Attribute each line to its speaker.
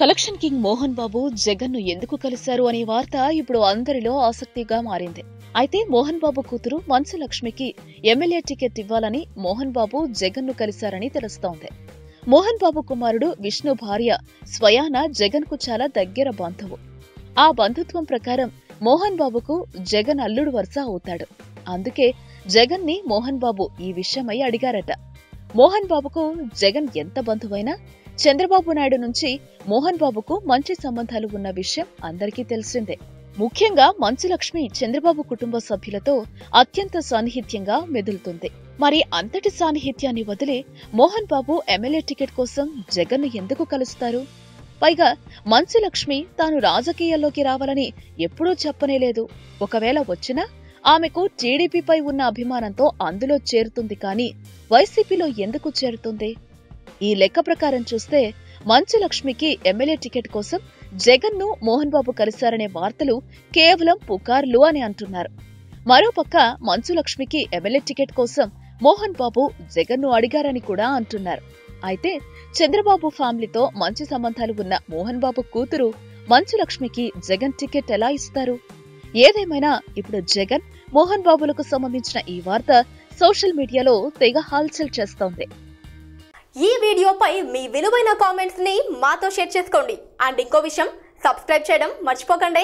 Speaker 1: Collection king Mohan Babu Jagan ను ఎందుకు కలిశారు అనే వార్త ఇప్పుడు అందరిలో ఆసక్తిగా మారింది. అయితే మోహన్ బాబు కూతురు మంచు లక్ష్మికి ఎమ్మెల్యే టికెట్ ఇవ్వాలని మోహన్ బాబు జగన్ ను కలిశారని తెలుస్తోంది. మోహన్ బాబు కుమారుడు విష్ణు భార్య స్వయాన జగన్ కు చాలా దగ్గర బంధువు. ఆ బంధుత్వం ప్రకారం మోహన్ బాబుకు జగన్ అల్లుడు వరుస అవుతాడు. అందుకే జగన్ ని మోహన్ బాబు ఈ విషయమై అడిగారట. మోహన్ బాబుకు జగన్ ఎంత బంధువైనా చంద్రబాబు నాయుడు నుంచి మోహన్ బాబుకు మంచి సంబంధాలు ఉన్న విషయం అందరికీ తెలిసిందే. ముఖ్యంగా మంచు లక్ష్మి చంద్రబాబు కుటుంబ సభ్యులతో అత్యంత సాన్నిహిత్యంగా మెదులుతుంది. మరి అంతటి సాన్నిహిత్యాన్ని వదిలి మోహన్ బాబు ఎమ్మెల్యే టికెట్ కోసం జగన్ ను ఎందుకు కలుస్తారు? పైగా మంచు లక్ష్మి తాను రాజకీయాల్లోకి రావాలని ఎప్పుడూ చెప్పనేలేదు. ఒకవేళ వచ్చినా ఆమెకు టీడీపీపై ఉన్న అభిమానంతో అందులో చేరుతుంది కానీ వైసీపీలో ఎందుకు చేరుతుంది? ఈ లెక్క ప్రకారం చూస్తే మంచు లక్ష్మికి ఎమ్మెల్యే టికెట్ కోసం జగన్ ను మోహన్ బాబు కలిశారనే వార్తలు కేవలం పుకార్లు అని అంటున్నారు. మరోపక్క మంచు లక్ష్మికి ఎమ్మెల్యే టికెట్ కోసం మోహన్ బాబు జగన్ ను అడిగారని కూడా అంటున్నారు. అయితే చంద్రబాబు ఫ్యామిలీతో మంచి సంబంధాలు ఉన్న మోహన్ బాబు కూతురు మంచు లక్ష్మికి జగన్ టికెట్ ఎలా ఇస్తారు? ఏదేమైనా ఇప్పుడు జగన్ మోహన్ బాబులకు సంబంధించిన ఈ వార్త సోషల్ మీడియాలో తెగ హల్చల్ చేస్తోంది.
Speaker 2: ఈ వీడియోపై మీ విలువైన కామెంట్స్ ని మాతో షేర్ చేసుకోండి. అండ్ ఇంకో విషయం, సబ్స్క్రైబ్ చేయడం మర్చిపోకండి.